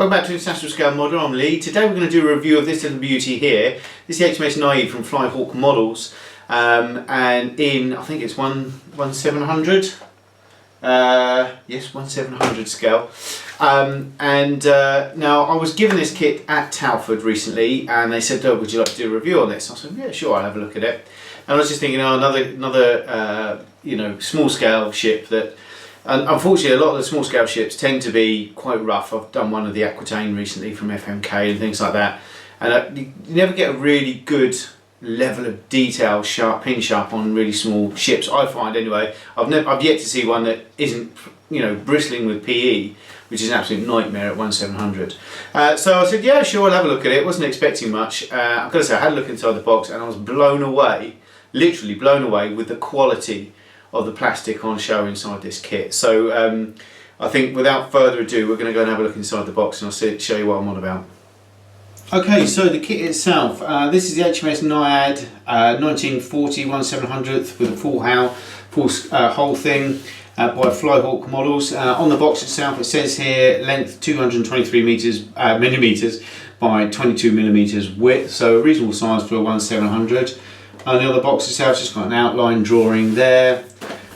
Welcome back to International Scale Model. I'm Lee. Today we're going to do a review of this little beauty here. This is the HMS Naiad from Flyhawk Models, and in, I think it's 1/700. Yes, 1/700 scale. Now I was given this kit at Telford recently, and they said, "Oh, would you like to do a review on this?" I said, "Yeah, sure, I'll have a look at it." And I was just thinking, oh, another small scale ship that. And unfortunately, a lot of the small scale ships tend to be quite rough. I've done one of the Aquitaine recently from FMK and things like that, and you never get a really good level of detail, pin sharp on really small ships. I find anyway. I've yet to see one that isn't bristling with PE, which is an absolute nightmare at 1/700. So I said, yeah, sure, I'll have a look at it. Wasn't expecting much. I've got to say, I had a look inside the box, and I was blown away, literally blown away with the quality of the plastic on show inside this kit. So I think without further ado, we're going to go and have a look inside the box, and I'll show you what I'm on about. Okay, so the kit itself, this is the HMS Naiad 1940 1/700th with a full hull thing by Flyhawk Models. On the box itself, it says here length 223 millimeters by 22 millimeters width, so a reasonable size for a 1/700. On the other box itself, just got an outline drawing there.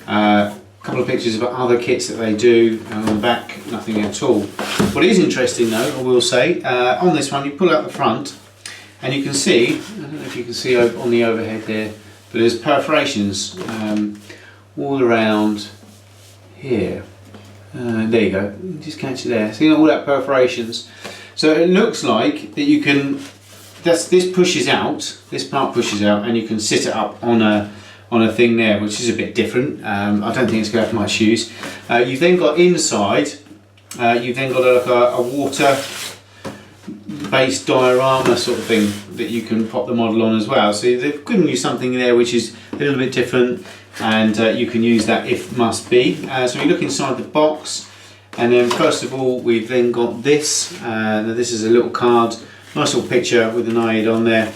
A couple of pictures of other kits that they do, and on the back, nothing at all. What is interesting though, I will say, on this one, you pull out the front, and you can see, I don't know if you can see on the overhead there, but there's perforations all around here. There you go, you just catch it there. See all that perforations. So it looks like that you can, this pushes out, this part pushes out, and you can sit it up on a thing there, which is a bit different. I don't think it's going to have much use. You've then got inside, you've then got a water-based diorama sort of thing that you can pop the model on as well. So they've given you something there which is a little bit different, and you can use that if must be. So we look inside the box, and then first of all we've then got this. Now this is a little card, nice little picture with the Naiad on there.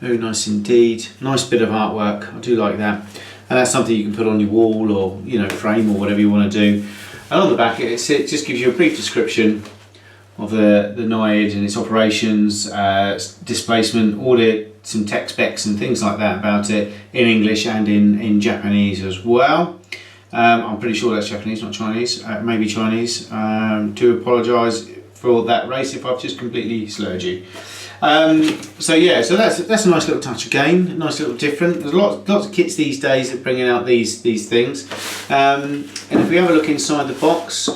Very nice indeed. Nice bit of artwork. I do like that. And that's something you can put on your wall or frame or whatever you want to do. And on the back it just gives you a brief description of the Naiad and its operations, displacement, audit, some tech specs and things like that about it in English and in Japanese as well. I'm pretty sure that's Japanese, not Chinese. Maybe Chinese. Do apologise for that race if I've just completely slurred you. So that's a nice little touch again, nice little different. There's lots of kits these days that are bringing out these things. And if we have a look inside the box,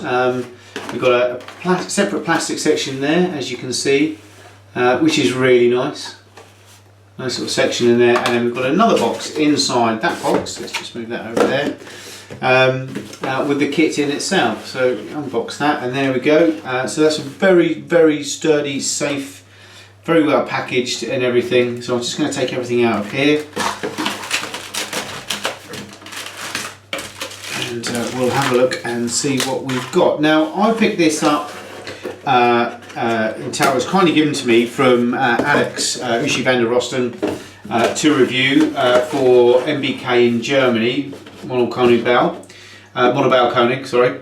we've got a separate plastic section there, as you can see, which is really nice. Nice little section in there, and then we've got another box inside that box. Let's just move that over there. With the kit in itself. So unbox that, and there we go. So that's a very, very sturdy, safe, very well packaged and everything. So I'm just going to take everything out of here, and we'll have a look and see what we've got. Now I picked this up, it was kindly given to me from Alex Ushi van der Rosten to review for MBK in Germany, Model Baukonig, sorry.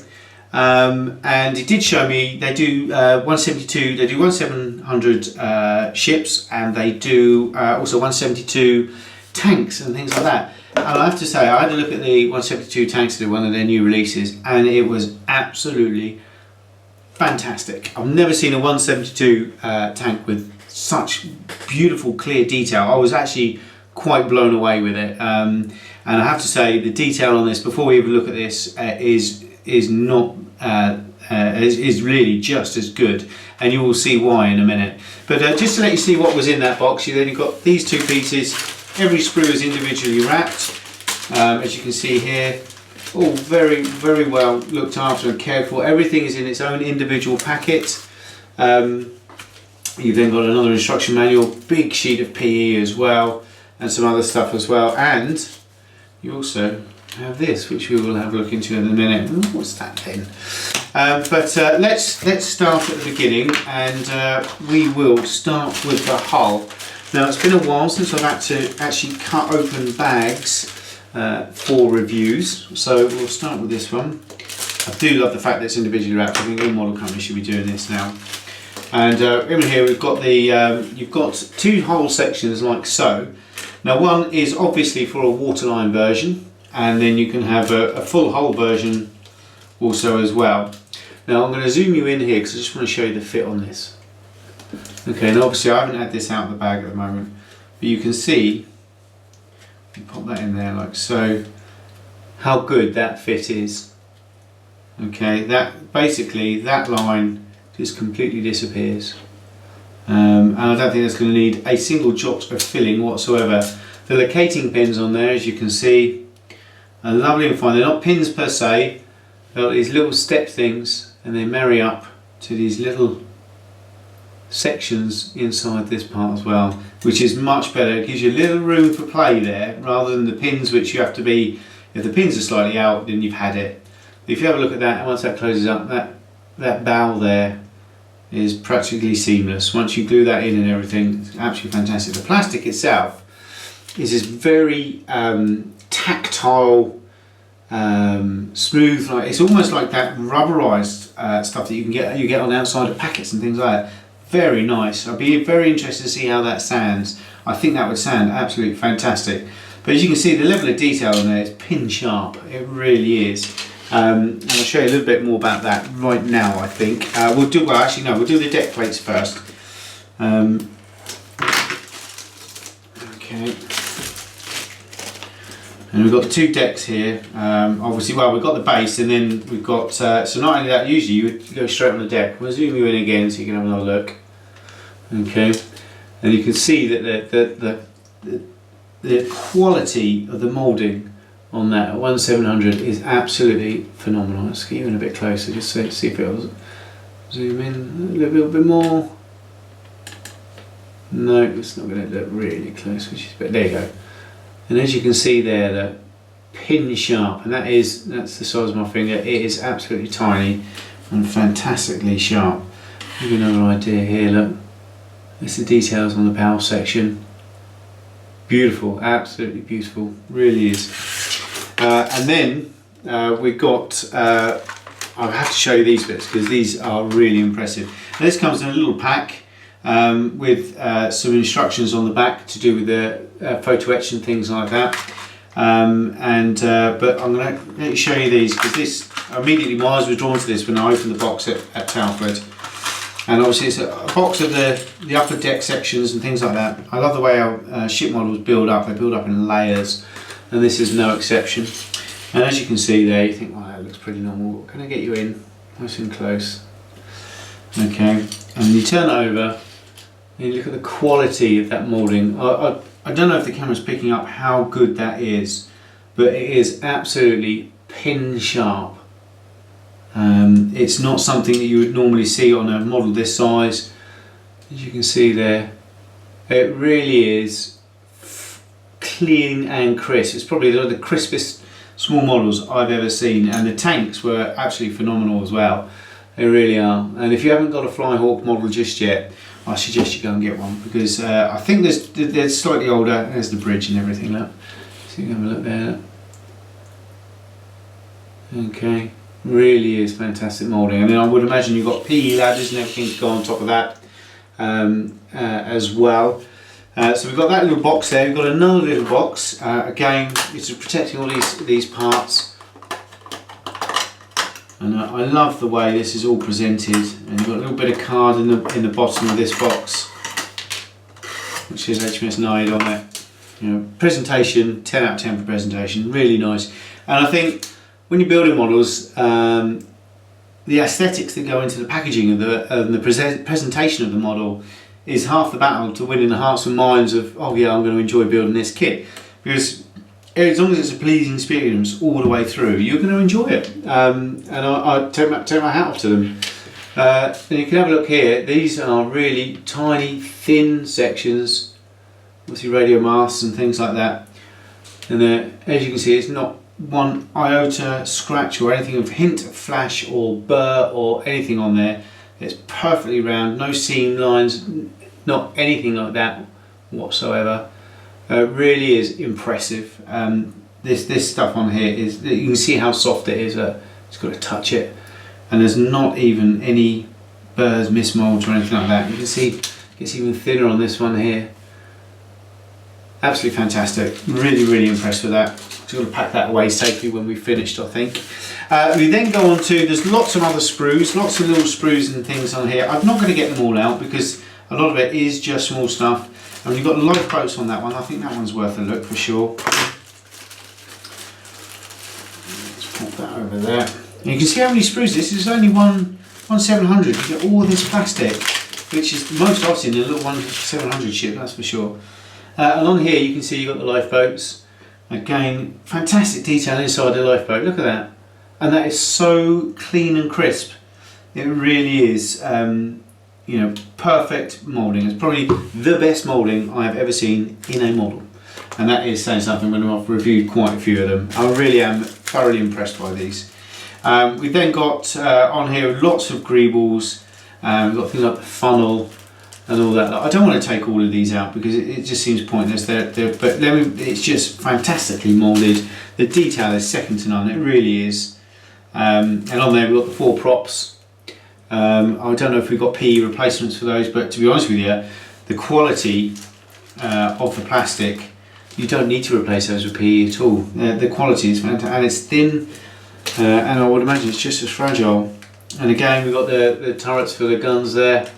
And it did show me they do 1/72, they do 1/700 ships, and they do also 1/72 tanks and things like that. And I have to say, I had a look at the 1/72 tanks, one of their new releases, and it was absolutely fantastic. I've never seen a 1/72 tank with such beautiful, clear detail. I was actually quite blown away with it. And I have to say, the detail on this, before we even look at this, is really just as good, and you will see why in a minute. But just to let you see what was in that box, you've got these two pieces. Every screw is individually wrapped, as you can see here. All very, very well looked after and cared for. Everything is in its own individual packet. You've then got another instruction manual, big sheet of PE as well, and some other stuff as well. And you also have this, which we will have a look into in a minute. Ooh, what's that then? Let's start at the beginning, and we will start with the hull. Now it's been a while since I've had to actually cut open bags for reviews, so we'll start with this one. I do love the fact that it's individually wrapped. I think all model companies should be doing this now. And in here we've got the you've got two whole sections like so. Now one is obviously for a waterline version, and then you can have a full hole version also as well. Now I'm going to zoom you in here because I just want to show you the fit on this. Okay, and obviously I haven't had this out of the bag at the moment, but you can see, if you pop that in there like so, how good that fit is. Okay, that basically that line just completely disappears, and I don't think it's going to need a single jot of filling whatsoever. The locating pins on there, as you can see, are lovely and fine. They're not pins per se, they're these little step things, and they marry up to these little sections inside this part as well, which is much better. It gives you a little room for play there, rather than the pins which you have to be, if the pins are slightly out, then you've had it. If you have a look at that, and once that closes up, that bowl there is practically seamless. Once you glue that in and everything, it's absolutely fantastic. The plastic itself is this very tactile, smooth, like it's almost like that rubberized stuff that you get on the outside of packets and things like that. Very nice. I'd be very interested to see how that sounds. I think that would sound absolutely fantastic. But as you can see, the level of detail in there is pin sharp. It really is. And I'll show you a little bit more about that right now, I think. We'll do the deck plates first. Okay. And we've got the two decks here. Obviously, well, we've got the base, and then we've got, so not only that, usually you would go straight on the deck. We'll zoom you in again so you can have another look. Okay. And you can see that the quality of the moulding on that 1700 is absolutely phenomenal. Let's get you in a bit closer just so see if it'll zoom in a little bit more. No, it's not going to look really close, but there you go. And as you can see there, the pin sharp, and that's the size of my finger. It is absolutely tiny and fantastically sharp. Give you another idea here. Look, there's the details on the bow section. Beautiful, absolutely beautiful, really is. And then we've got, I'll have to show you these bits because these are really impressive. Now, this comes in a little pack with some instructions on the back to do with the photo etch and things like that. But I'm going to let you show you these because this, immediately my eyes were drawn to this when I opened the box at Telford. And obviously it's a box of the upper deck sections and things like that. I love the way our ship models build up. They build up in layers, and this is no exception. And as you can see there, you think, well, that looks pretty normal. Can I get you in nice and close? Okay, and you turn it over, and you look at the quality of that moulding. I don't know if the camera's picking up how good that is, but it is absolutely pin sharp. It's not something that you would normally see on a model this size. As you can see there, it really is clean and crisp. It's probably the crispest small models I've ever seen, and the tanks were absolutely phenomenal as well. They really are. And if you haven't got a Flyhawk model just yet, I suggest you go and get one because I think they're slightly older. There's the bridge and everything. Look, so you can have a look there. Okay. Really is fantastic moulding, and then I would imagine you've got PE ladders and everything to go on top of that as well. So we've got that little box there. We've got another little box. Again, it's protecting all these parts, and I love the way this is all presented. And you've got a little bit of card in the bottom of this box, which is HMS Naiad on there. You know, presentation 10 out of 10 for presentation. Really nice, and I think, when you're building models, the aesthetics that go into the packaging of the presentation of the model is half the battle to winning the hearts and minds of, oh yeah, I'm going to enjoy building this kit. Because as long as it's a pleasing experience all the way through, you're going to enjoy it. And I take my hat off to them. And you can have a look here. These are really tiny, thin sections, obviously radio masts and things like that. And as you can see, it's not one iota scratch or anything of hint of flash or burr or anything on there. It's perfectly round, no seam lines, not anything like that whatsoever. Really is impressive. This stuff on here is, you can see how soft it is. Just got to touch it, and there's not even any burrs, mismolds or anything like that. You can see it's even thinner on this one here. Absolutely fantastic. Really impressed with that. Just got to pack that away safely when we've finished, I think. We then go on to, there's lots of other sprues, lots of little sprues and things on here. I'm not going to get them all out because a lot of it is just small stuff. And you've got lifeboats on that one. I think that one's worth a look for sure. Let's pop that over there. And you can see how many sprues this is. Only one 700. You get all this plastic, which is the most I've seen in a little 700 ship, that's for sure. And on here you can see you've got the lifeboats. Again, fantastic detail inside the lifeboat. Look at that. And that is so clean and crisp. It really is, you know, perfect moulding. It's probably the best moulding I've ever seen in a model. And that is saying something when I've reviewed quite a few of them. I really am thoroughly impressed by these. We've then got on here lots of greebles. We've got things like the funnel and all that. I don't want to take all of these out because it just seems pointless. But it's just fantastically moulded. The detail is second to none. It really is. And on there we've got the 4 props. I don't know if we've got PE replacements for those, but to be honest with you, the quality of the plastic, you don't need to replace those with PE at all. The quality is fantastic, and it's thin, and I would imagine it's just as fragile. And again, we've got the turrets for the guns there.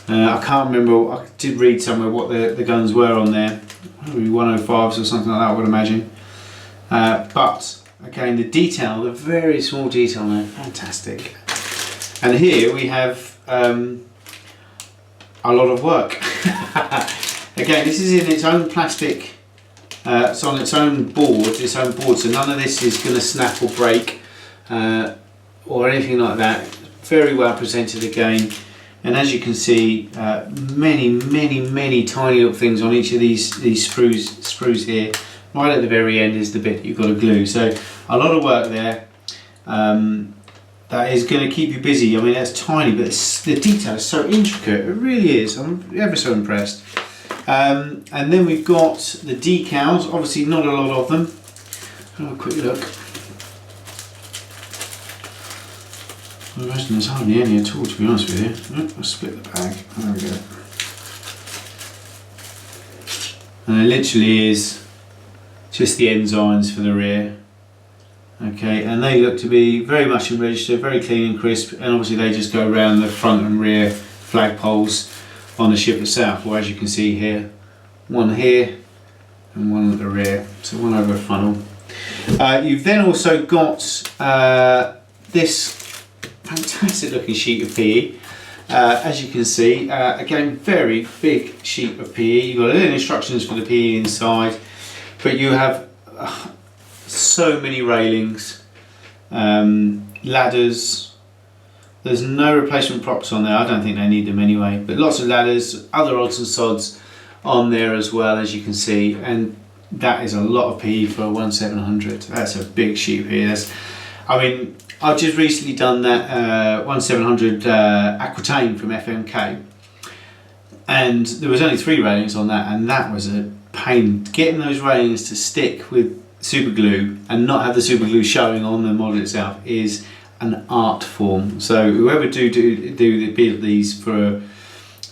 I can't remember, I did read somewhere what the guns were on there. Maybe 105s or something like that, I would imagine. But again, the detail, the very small detail there, fantastic. And here we have a lot of work. Again, this is in its own plastic, it's on its own board, so none of this is going to snap or break or anything like that. Very well presented again. And as you can see, many tiny little things on each of these sprues here. Right at the very end is the bit that you've got to glue. So a lot of work there. That is going to keep you busy. I mean, that's tiny, but the detail is so intricate. It really is. I'm ever so impressed. And then we've got the decals. Obviously, not a lot of them. Have a quick look. I imagine there's hardly any at all, to be honest with you. Oh, I'll split the bag. There we go. And it literally is just the ensigns for the rear. Okay, and they look to be very much in register, very clean and crisp, and obviously they just go around the front and rear flagpoles on the ship itself, or as you can see here, one here and one at the rear, so one over a funnel. You've then also got this fantastic looking sheet of PE. As you can see, again, very big sheet of PE. You've got little instructions for the PE inside, but you have so many railings, ladders. There's no replacement props on there. I don't think they need them anyway, but lots of ladders, other odds and sods on there as well, as you can see, and that is a lot of PE for a 1700. That's a big sheet here. I mean, I've just recently done that 1700 Aquitaine from FMK, and there was only 3 railings on that, and that was a pain. Getting those railings to stick with super glue and not have the super glue showing on the model itself is an art form. So whoever do build these for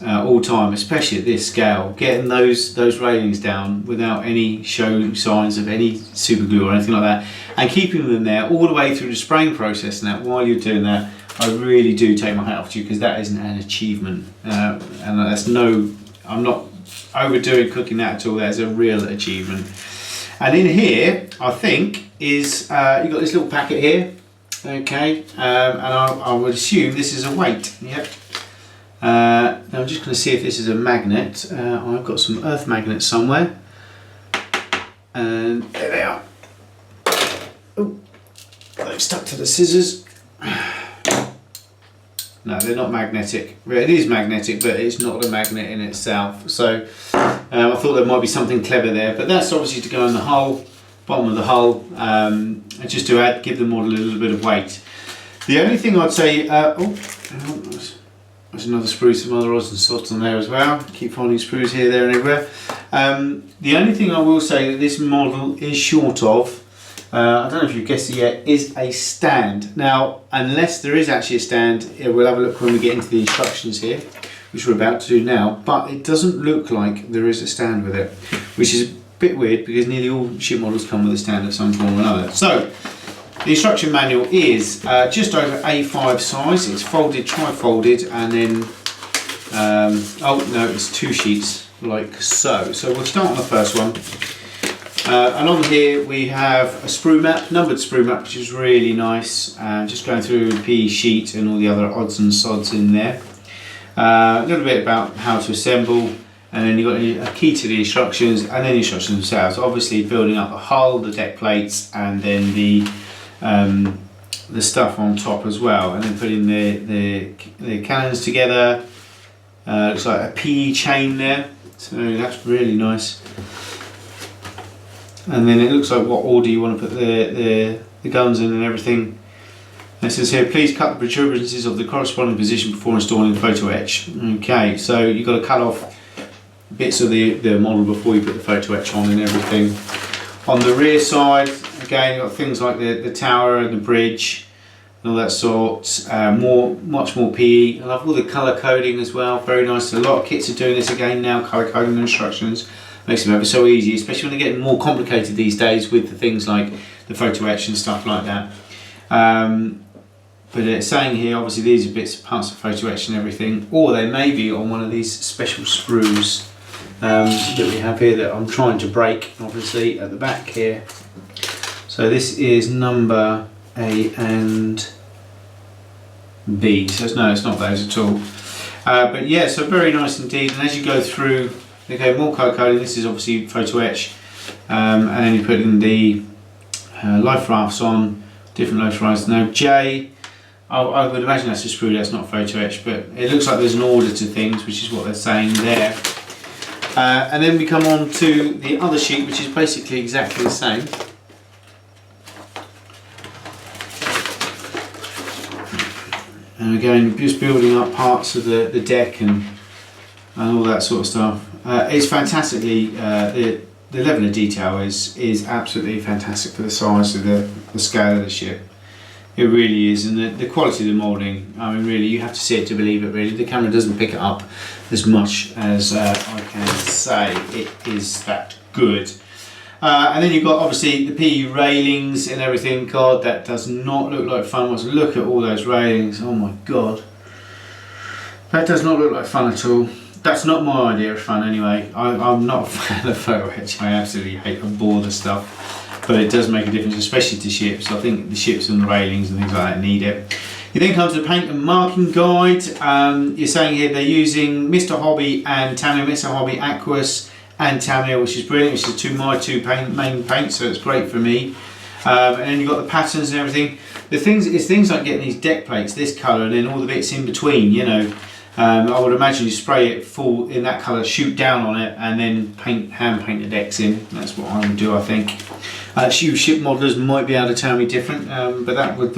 all time, especially at this scale, getting those railings down without any show signs of any super glue or anything like that, and keeping them there all the way through the spraying process, and that while you're doing that, I really do take my hat off to you, because that is an achievement, and that's I'm not overdoing cooking that at all. That's a real achievement. And in here, I think, is you've got this little packet here, okay, and I would assume this is a weight. Yep. Now I'm just going to see if this is a magnet. I've got some earth magnets somewhere, and there they are. Oh, they've stuck to the scissors. No, they're not magnetic. Well, it is magnetic, but it's not a magnet in itself. So I thought there might be something clever there, but that's obviously to go in the hull, bottom of the hull, and just to give the model a little bit of weight. The only thing I'd say, there's another sprue, some other odds and sods on there as well. Keep finding sprues here, there and everywhere. The only thing I will say that this model is short of, I don't know if you've guessed it yet, is a stand. Now, unless there is actually a stand, we'll have a look when we get into the instructions here, which we're about to do now, but it doesn't look like there is a stand with it, which is a bit weird because nearly all ship models come with a stand of some form or another. So, the instruction manual is just over A5 size. It's folded, tri-folded, and then, oh no, it's 2 sheets like so. So we'll start on the first one. And on here we have a sprue map, numbered sprue map, which is really nice. Just going through the PE sheet and all the other odds and sods in there. A little bit about how to assemble, and then you've got a key to the instructions, and then the instructions themselves. Obviously building up the hull, the deck plates, and then the stuff on top as well, and then putting the cannons together. Looks like a PE chain there, so that's really nice. And then it looks like what order you want to put the guns in and everything. And it says here, please cut the protuberances of the corresponding position before installing photo etch. Okay, so you've got to cut off bits of the model before you put the photo etch on and everything. On the rear side, again, you've got things like the tower and the bridge and all that sort. Much more PE. I love all the colour coding as well, very nice. A lot of kits are doing this again now, colour coding the instructions. Makes them ever so easy, especially when they're getting more complicated these days with the things like the photo etch and stuff like that. But it's saying here, obviously these are bits, parts of photo etch and everything, or they may be on one of these special sprues that we have here that I'm trying to break, obviously, at the back here. So this is number A and B, so no, it's not those at all. But yeah, so very nice indeed, and as you go through, okay, more colour coding. This is obviously photo etch, and then you put in the life rafts on, different life rafts. Now J, I would imagine that's a sprue, that's not photo etch, but it looks like there's an order to things, which is what they're saying there. And then we come on to the other sheet, which is basically exactly the same. And again, just building up parts of the deck and all that sort of stuff. It's fantastically, the level of detail is absolutely fantastic for the size of the scale of the ship. It really is, and the quality of the moulding, I mean really you have to see it to believe it really. The camera doesn't pick it up as much as I can say. It is that good. And then you've got obviously the PE railings and everything. God, that does not look like fun. Let's look at all those railings, oh my god. That does not look like fun at all. That's not my idea of fun anyway. I'm not a fan of photo etch. I absolutely hate and bore the stuff. But it does make a difference, especially to ships. I think the ships and the railings and things like that need it. You then come to the paint and marking guide. You're saying here they're using Mr. Hobby and Tamiya, Mr. Hobby Aqueous and Tamiya, which is brilliant, which is my two main paints, so it's great for me. And then you've got the patterns and everything. It's things like getting these deck plates this colour and then all the bits in between, you know. I would imagine you spray it full in that colour, shoot down on it, and then hand paint the decks in. That's what I would do, I think. You ship modelers might be able to tell me different, but that would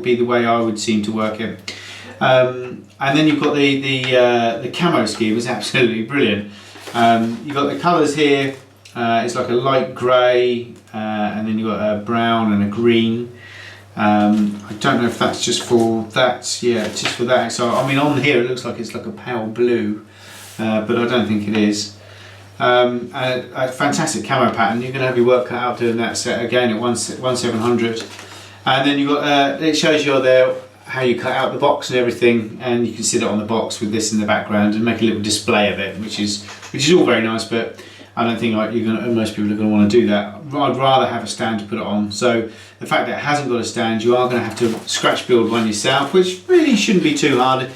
be the way I would seem to work it. And then you've got the camo scheme is absolutely brilliant. You've got the colours here. It's like a light grey, and then you've got a brown and a green. I don't know if that's just for that. Yeah, it's just for that. So I mean, on here it looks like it's like a pale blue, but I don't think it is. A fantastic camo pattern. You're going to have your work cut out doing that set again at 1700. And then you've got it shows you there how you cut out the box and everything, and you can sit it on the box with this in the background and make a little display of it, which is all very nice. But I don't think most people are going to want to do that. I'd rather have a stand to put it on. So the fact that it hasn't got a stand, you are going to have to scratch build one yourself, which really shouldn't be too hard.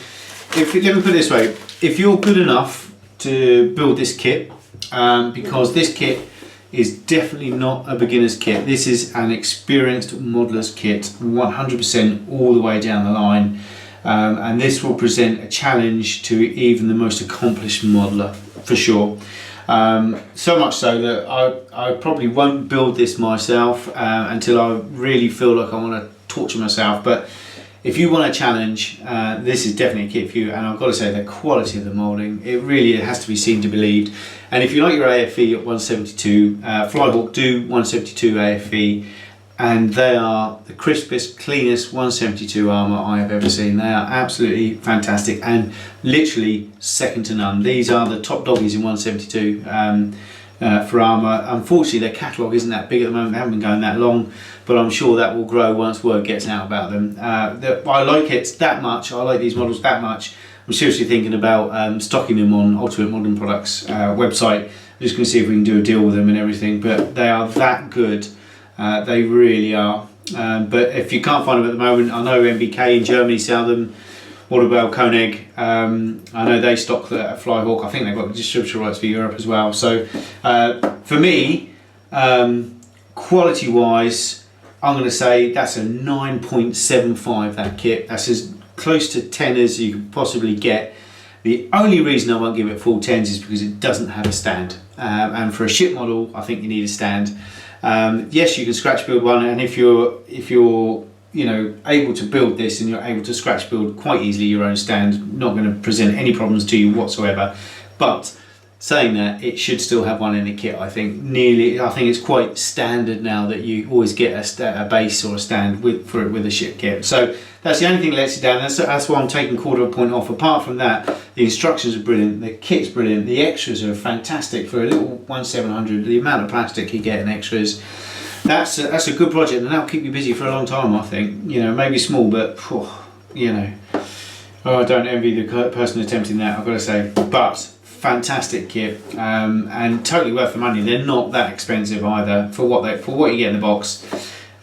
Let me put it this way: if you're good enough to build this kit, because this kit is definitely not a beginner's kit. This is an experienced modeller's kit, 100% all the way down the line, and this will present a challenge to even the most accomplished modeller for sure. So much so that I probably won't build this myself until I really feel like I want to torture myself. But if you want a challenge, this is definitely a kit for you. And I've got to say, the quality of the moulding, it really has to be seen to believed. And if you like your AFE at 172, Flyhawk do 172 AFE, and they are the crispest, cleanest 172 armour I have ever seen. They are absolutely fantastic and literally second to none. These are the top doggies in 172 for armour. Unfortunately, their catalogue isn't that big at the moment. They haven't been going that long, but I'm sure that will grow once word gets out about them. I like it that much. I like these models that much. I'm seriously thinking about stocking them on Ultimate Modern Products website. I'm just going to see if we can do a deal with them and everything, but they are that good. They really are. But if you can't find them at the moment, I know MBK in Germany sell them. What about Koenig? I know they stock the Flyhawk. I think they've got the distributor rights for Europe as well. So for me, quality wise, I'm going to say that's a 9.75, that kit. That's as close to 10 as you could possibly get. The only reason I won't give it full 10s is because it doesn't have a stand. And for a ship model, I think you need a stand. Yes, you can scratch build one, and if you're able to build this and you're able to scratch build quite easily your own stand, not going to present any problems to you whatsoever. But saying that, it should still have one in the kit. I think it's quite standard now that you always get a base or a stand with a ship kit. So that's the only thing that lets you down. That's why I'm taking 1/4 point off. Apart from that, the instructions are brilliant, the kit's brilliant, the extras are fantastic for a little 1700. The amount of plastic you get in extras, that's a good project, and that'll keep you busy for a long time. I think, maybe small, but I don't envy the person attempting that, I've got to say. But fantastic kit, and totally worth the money. They're not that expensive either for what you get in the box.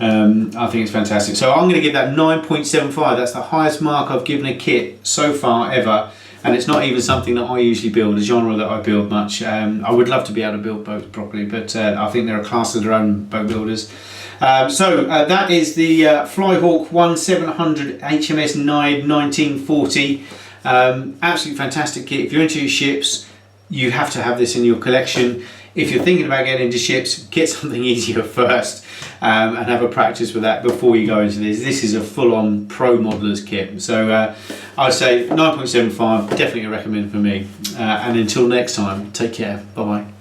I think it's fantastic. So I'm going to give that 9.75. That's the highest mark I've given a kit so far ever, and it's not even something that I usually build, a genre that I build much. I would love to be able to build boats properly, but I think they're a class of their own, boat builders. So that is the Flyhawk 1700 HMS Naiad 1940. Absolutely fantastic kit. If you're into your ships, you have to have this in your collection. If you're thinking about getting into ships, get something easier first, and have a practice with that before you go into this. This is a full-on pro modeller's kit. So I'd say 9.75, definitely a recommend for me. And until next time, take care. Bye-bye.